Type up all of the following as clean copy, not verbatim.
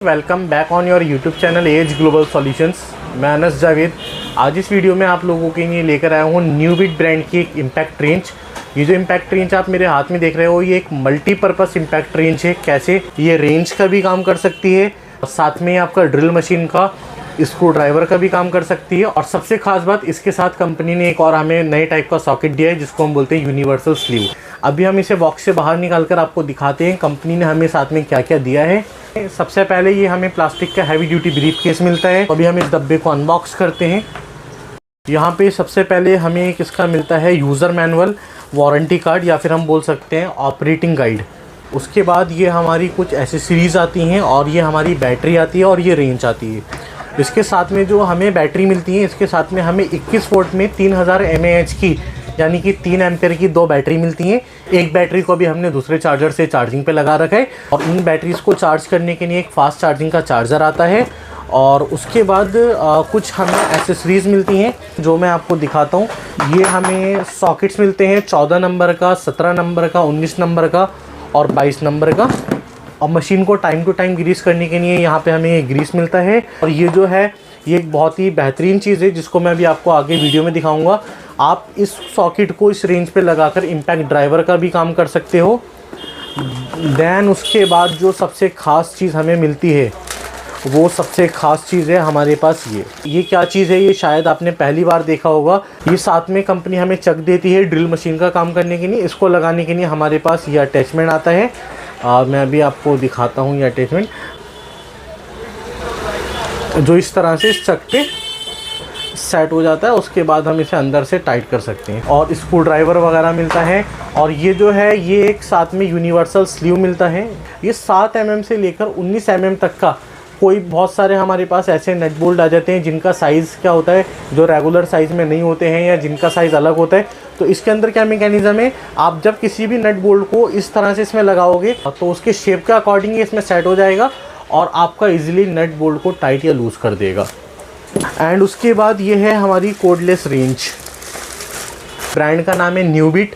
Welcome back on your YouTube channel as global solutions. मैं अनस जावेद। आज इस वीडियो में आप लोगों के लिए लेकर आया हूँ न्यूबिट ब्रांड की एक इम्पैक्ट रेंज। ये जो इम्पैक्ट रेंज आप मेरे हाथ में देख रहे हो, ये एक मल्टीपर्पज़ इम्पैक्ट रेंज है। कैसे ये रेंज का भी काम कर सकती है, साथ में आपका ड्रिल मशीन का, स्क्रू ड्राइवर का भी काम कर सकती है। और सबसे खास बात, इसके साथ कंपनी ने एक और हमें नए टाइप का सॉकेट दिया है जिसको हम बोलते हैं यूनिवर्सल स्लीव। अभी हम इसे बॉक्स से बाहर निकाल कर आपको दिखाते हैं कंपनी ने हमें साथ में क्या क्या दिया है। सबसे पहले ये हमें प्लास्टिक का हैवी ड्यूटी ब्रीफ केस मिलता है। अभी हम इस डब्बे को अनबॉक्स करते हैं। यहाँ पे सबसे पहले हमें एक इसका मिलता है यूज़र मैनुअल, वारंटी कार्ड या फिर हम बोल सकते हैं ऑपरेटिंग गाइड। उसके बाद ये हमारी कुछ एसेसरीज़ आती हैं और ये हमारी बैटरी आती है और ये रेंज आती है। इसके साथ में जो हमें बैटरी मिलती है, इसके साथ में हमें 21 वोल्ट में 3000 mAh की यानी कि 3 एम्पेयर की 2 बैटरी मिलती हैं। एक बैटरी को भी हमने दूसरे चार्जर से चार्जिंग पे लगा रखा है और इन बैटरीज़ को चार्ज करने के लिए एक फास्ट चार्जिंग का चार्जर आता है। और उसके बाद कुछ हमें एसेसरीज़ मिलती हैं जो मैं आपको दिखाता हूँ। ये हमें सॉकेट्स मिलते हैं 14 नंबर का, 17 नंबर का, 19 नंबर का और 22 नंबर का। और मशीन को टाइम टू टाइम ग्रीस करने के लिए यहाँ पे हमें ग्रीस मिलता है। और ये जो है ये एक बहुत ही बेहतरीन चीज़ है जिसको मैं अभी आपको आगे वीडियो में दिखाऊंगा। आप इस सॉकेट को इस रेंज पे लगाकर इम्पैक्ट ड्राइवर का भी काम कर सकते हो। देन उसके बाद जो सबसे ख़ास चीज़ हमें मिलती है, वो सबसे ख़ास चीज़ है हमारे पास ये क्या चीज़ है, ये शायद आपने पहली बार देखा होगा। ये साथ में कंपनी हमें चक देती है ड्रिल मशीन का काम करने के लिए। इसको लगाने के लिए हमारे पास ये अटैचमेंट आता है। मैं अभी आपको दिखाता हूँ ये अटैचमेंट, जो इस तरह से इस चक पे सेट हो जाता है। उसके बाद हम इसे अंदर से टाइट कर सकते हैं और स्क्रू ड्राइवर वगैरह मिलता है। और ये जो है ये एक साथ में यूनिवर्सल स्लीव मिलता है। ये 7 mm से लेकर 19 mm तक का कोई बहुत सारे हमारे पास ऐसे नट बोल्ट आ जाते हैं जिनका साइज़ क्या होता है, जो रेगुलर साइज़ में नहीं होते हैं या जिनका साइज़ अलग होता है। तो इसके अंदर क्या मैकेनिज़्म है, आप जब किसी भी नट बोल्ट को इस तरह से इसमें लगाओगे तो उसके शेप के अकॉर्डिंग इसमें सेट हो जाएगा और आपका इजीली नट बोल्ट को टाइट या लूज़ कर देगा। एंड उसके बाद ये है हमारी कोडलेस रेंज। ब्रांड का नाम है न्यूबिट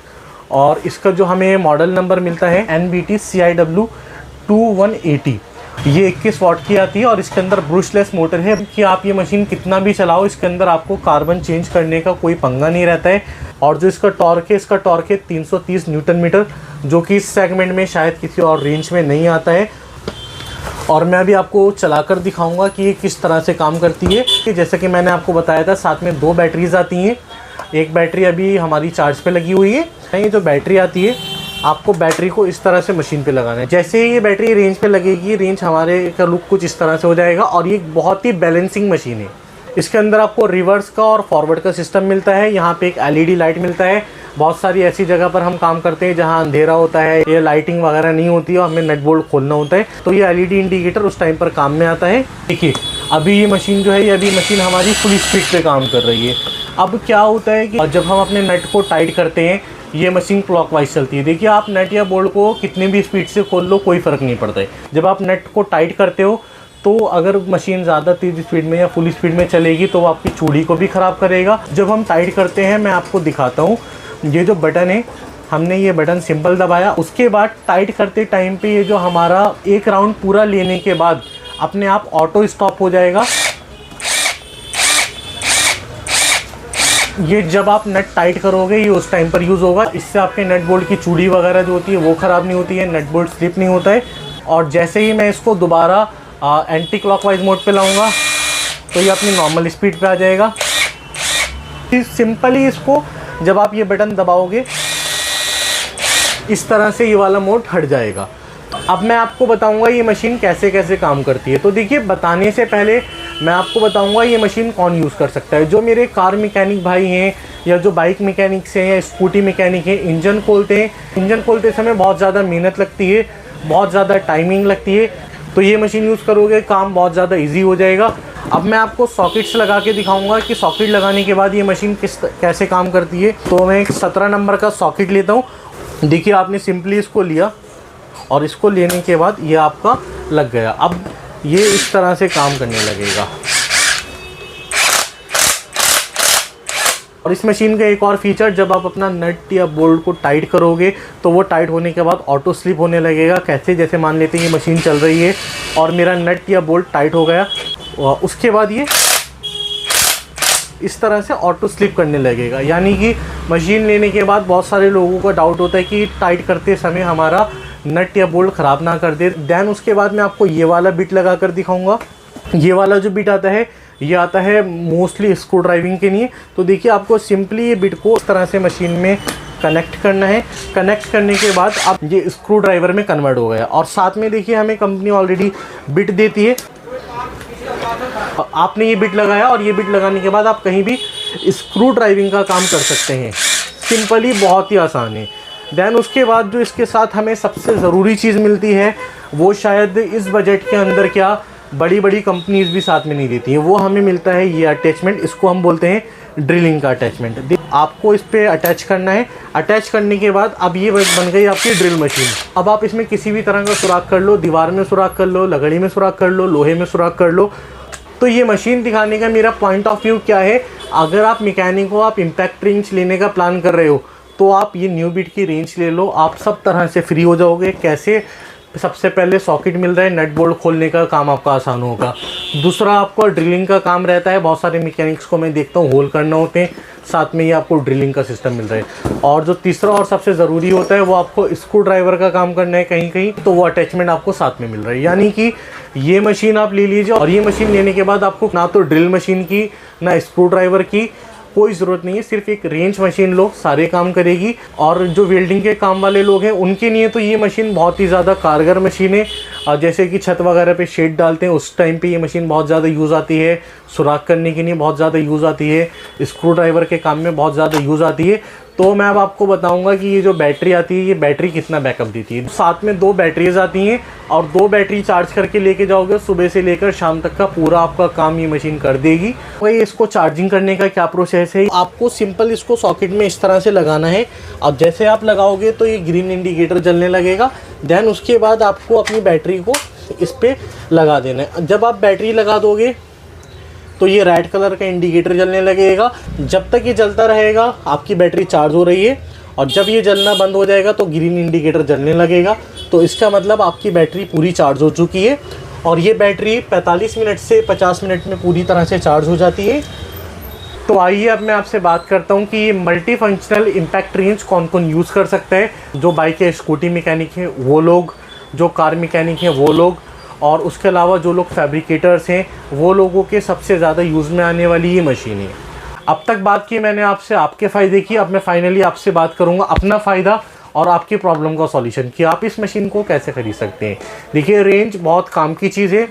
और इसका जो हमें मॉडल नंबर मिलता है NBT CIW 2180। ये 21 वाट की आती है और इसके अंदर ब्रशलेस मोटर है कि आप ये मशीन कितना भी चलाओ, इसके अंदर आपको कार्बन चेंज करने का कोई पंगा नहीं रहता है। और जो इसका टॉर्क है 330 न्यूटन मीटर, जो कि इस सेगमेंट में शायद किसी और रेंज में नहीं आता है। और मैं अभी आपको चलाकर दिखाऊंगा कि ये किस तरह से काम करती है। कि जैसे कि मैंने आपको बताया था, साथ में 2 बैटरीज आती हैं। एक बैटरी अभी हमारी चार्ज पे लगी हुई है। ये जो बैटरी आती है, आपको बैटरी को इस तरह से मशीन पे लगाना है। जैसे ही ये बैटरी रेंज पे लगेगी, रेंज हमारे का लुक कुछ इस तरह से हो जाएगा। और ये एक बहुत ही बैलेंसिंग मशीन है। इसके अंदर आपको रिवर्स का और फॉरवर्ड का सिस्टम मिलता है। यहाँ पे एक LED लाइट मिलता है। बहुत सारी ऐसी जगह पर हम काम करते हैं जहाँ अंधेरा होता है, ये लाइटिंग वगैरह नहीं होती है और हमें नट बोल्ट खोलना होता है, तो ये LED इंडिकेटर उस टाइम पर काम में आता है। देखिए अभी ये मशीन जो है, ये अभी मशीन हमारी फुल स्पीड पे काम कर रही है। अब क्या होता है कि जब हम अपने नट को टाइट करते हैं, ये मशीन क्लॉकवाइज चलती है। देखिए आप नट या बोल्ट को कितनी भी स्पीड से खोल लो, कोई फ़र्क नहीं पड़ता है। जब आप नट को टाइट करते हो तो अगर मशीन ज़्यादा तेज़ स्पीड में या फुल स्पीड में चलेगी तो वो आपकी चूड़ी को भी ख़राब करेगा। जब हम टाइट करते हैं, मैं आपको दिखाता हूँ। ये जो बटन है, हमने ये बटन सिंपल दबाया, उसके बाद टाइट करते टाइम पे ये जो हमारा एक राउंड पूरा लेने के बाद अपने आप ऑटो स्टॉप हो जाएगा। ये जब आप नट टाइट करोगे ये उस टाइम पर यूज़ होगा। इससे आपके नट बोल्ट की चूड़ी वगैरह जो होती है वो ख़राब नहीं होती है, नट बोल्ट स्लिप नहीं होता है। और जैसे ही मैं इसको दोबारा एंटी क्लॉकवाइज मोड पे लाऊंगा तो ये अपनी नॉर्मल स्पीड पे आ जाएगा। सिंपली इसको जब आप ये बटन दबाओगे, इस तरह से ये वाला मोड हट जाएगा। अब मैं आपको बताऊंगा ये मशीन कैसे कैसे काम करती है। तो देखिए, बताने से पहले मैं आपको बताऊंगा ये मशीन कौन यूज़ कर सकता है। जो मेरे कार मैकेनिक भाई हैं या जो बाइक मैकेनिक्स हैं या स्कूटी मैकेनिक हैं, इंजन खोलते हैं, इंजन खोलते समय बहुत ज़्यादा मेहनत लगती है, बहुत ज़्यादा टाइमिंग लगती है। तो ये मशीन यूज़ करोगे, काम बहुत ज़्यादा ईजी हो जाएगा। अब मैं आपको सॉकेट्स लगा के दिखाऊंगा कि सॉकेट लगाने के बाद ये मशीन कैसे काम करती है। तो मैं एक 17 नंबर का सॉकेट लेता हूँ। देखिए आपने सिंपली इसको लिया और इसको लेने के बाद ये आपका लग गया। अब ये इस तरह से काम करने लगेगा। और इस मशीन का एक और फीचर, जब आप अपना नट या बोल्ट को टाइट करोगे तो वो टाइट होने के बाद ऑटो स्लिप होने लगेगा। कैसे, जैसे मान लेते हैं ये मशीन चल रही है और मेरा नट या बोल्ट टाइट हो गया, उसके बाद ये इस तरह से ऑटो स्लिप करने लगेगा। यानी कि मशीन लेने के बाद बहुत सारे लोगों का डाउट होता है कि टाइट करते समय हमारा नट या बोल्ट ख़राब ना कर दे। देन उसके बाद मैं आपको ये वाला बिट लगा कर दिखाऊंगा। ये वाला जो बिट आता है, ये आता है मोस्टली स्क्रू ड्राइविंग के लिए। तो देखिए, आपको सिंपली ये बिट को इस तरह से मशीन में कनेक्ट करना है। कनेक्ट करने के बाद अब ये स्क्रू ड्राइवर में कन्वर्ट हो गया। और साथ में देखिए, हमें कंपनी ऑलरेडी बिट देती है। आपने ये बिट लगाया और ये बिट लगाने के बाद आप कहीं भी स्क्रू ड्राइविंग का काम कर सकते हैं। सिंपली, बहुत ही आसान है। देन उसके बाद जो इसके साथ हमें सबसे ज़रूरी चीज़ मिलती है, वो शायद इस बजट के अंदर क्या बड़ी बड़ी कंपनीज भी साथ में नहीं देती हैं, वो हमें मिलता है ये अटैचमेंट। इसको हम बोलते हैं ड्रिलिंग का अटैचमेंट। आपको इस पर अटैच करना है। अटैच करने के बाद अब ये बन गई आपकी ड्रिल मशीन। अब आप इसमें किसी भी तरह का सुराख कर लो, दीवार में सुराख कर लो, लकड़ी में सुराख कर लो, लोहे में सुराख कर लो। तो ये मशीन दिखाने का मेरा पॉइंट ऑफ व्यू क्या है, अगर आप मैकेनिक हो, आप इम्पैक्ट रेंज लेने का प्लान कर रहे हो, तो आप ये न्यू बिट की रेंज ले लो। आप सब तरह से फ्री हो जाओगे। कैसे, सबसे पहले सॉकेट मिल रहा है, नट बोल्ट खोलने का काम आपका आसान होगा। दूसरा, आपको ड्रिलिंग का काम रहता है। बहुत सारे मैकेनिक्स को मैं देखता हूँ होल करना होते हैं, साथ में ये आपको ड्रिलिंग का सिस्टम मिल रहा है। और जो तीसरा और सबसे ज़रूरी होता है, वो आपको स्क्रू ड्राइवर का काम करना है कहीं कहीं, तो वो अटैचमेंट आपको साथ में मिल रहा है। यानी कि ये मशीन आप ले लीजिए, और ये मशीन लेने के बाद आपको ना तो ड्रिल मशीन की, ना स्क्रू ड्राइवर की कोई ज़रूरत नहीं है। सिर्फ एक रेंज मशीन लो, सारे काम करेगी। और जो वेल्डिंग के काम वाले लोग हैं, उनके लिए तो ये मशीन बहुत ही ज़्यादा कारगर मशीन है। जैसे कि छत वगैरह पे शेड डालते हैं, उस टाइम पे ये मशीन बहुत ज़्यादा यूज़ आती है। सुराख करने के लिए बहुत ज़्यादा यूज़ आती है। स्क्रू ड्राइवर के काम में बहुत ज़्यादा यूज़ आती है। तो मैं अब आपको बताऊंगा कि ये जो बैटरी आती है, ये बैटरी कितना बैकअप देती है। साथ में 2 बैटरीज आती हैं, और 2 बैटरी चार्ज करके लेके जाओगे, सुबह से लेकर शाम तक का पूरा आपका काम ये मशीन कर देगी। वही इसको चार्जिंग करने का क्या प्रोसेस है, आपको सिंपल इसको सॉकेट में इस तरह से लगाना है। अब जैसे आप लगाओगे तो ये ग्रीन इंडिकेटर जलने लगेगा। देन उसके बाद आपको अपनी बैटरी को इस पर लगा देना है। जब आप बैटरी लगा दोगे तो ये रेड कलर का इंडिकेटर जलने लगेगा। जब तक ये जलता रहेगा आपकी बैटरी चार्ज हो रही है, और जब ये जलना बंद हो जाएगा तो ग्रीन इंडिकेटर जलने लगेगा। तो इसका मतलब आपकी बैटरी पूरी चार्ज हो चुकी है। और ये बैटरी 45 मिनट से 50 मिनट में पूरी तरह से चार्ज हो जाती है। तो आइए अब मैं आपसे बात करता हूँ कि ये मल्टी फंक्शनल इम्पैक्ट रेंज कौन कौन यूज़ कर सकता है। जो बाइक या स्कूटी मैकेनिक हैं वो लोग, जो कार मैकेनिक हैं वो लोग, और उसके अलावा जो लोग फैब्रिकेटर्स हैं वो लोगों के सबसे ज़्यादा यूज़ में आने वाली ये मशीन है। अब तक बात की मैंने आपसे आपके फ़ायदे की, अब मैं फाइनली आपसे बात करूँगा अपना फ़ायदा और आपकी प्रॉब्लम का सॉल्यूशन कि आप इस मशीन को कैसे ख़रीद सकते हैं। देखिए, रेंज बहुत काम की चीज़ है।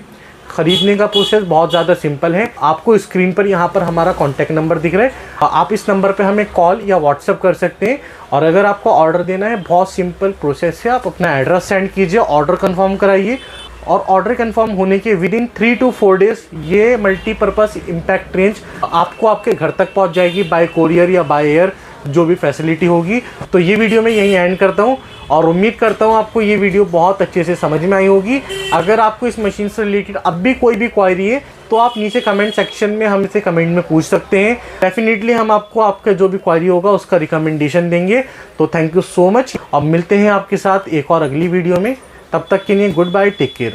ख़रीदने का प्रोसेस बहुत ज़्यादा सिंपल है। आपको स्क्रीन पर यहाँ पर हमारा कॉन्टैक्ट नंबर दिख रहा है, आप इस नंबर पर हमें कॉल या व्हाट्सअप कर सकते हैं। और अगर आपको ऑर्डर देना है, बहुत सिंपल प्रोसेस है। आप अपना एड्रेस सेंड कीजिए, ऑर्डर कन्फर्म कराइए, और ऑर्डर कंफर्म होने के विदिन 3 to 4 डेज़ ये मल्टीपर्पज़ इम्पैक्ट रेंज आपको आपके घर तक पहुंच जाएगी, बाय कोरियर या बाय एयर, जो भी फैसिलिटी होगी। तो ये वीडियो मैं यहीं एंड करता हूं, और उम्मीद करता हूं आपको ये वीडियो बहुत अच्छे से समझ में आई होगी। अगर आपको इस मशीन से रिलेटेड अब भी कोई भी क्वायरी है, तो आप नीचे कमेंट सेक्शन में हमसे कमेंट में पूछ सकते हैं। डेफिनेटली हम आपको आपका जो भी क्वायरी होगा उसका रिकमेंडेशन देंगे। तो थैंक यू सो मच, अब मिलते हैं आपके साथ एक और अगली वीडियो में। तब तक के लिए गुड बाय, टेक केयर।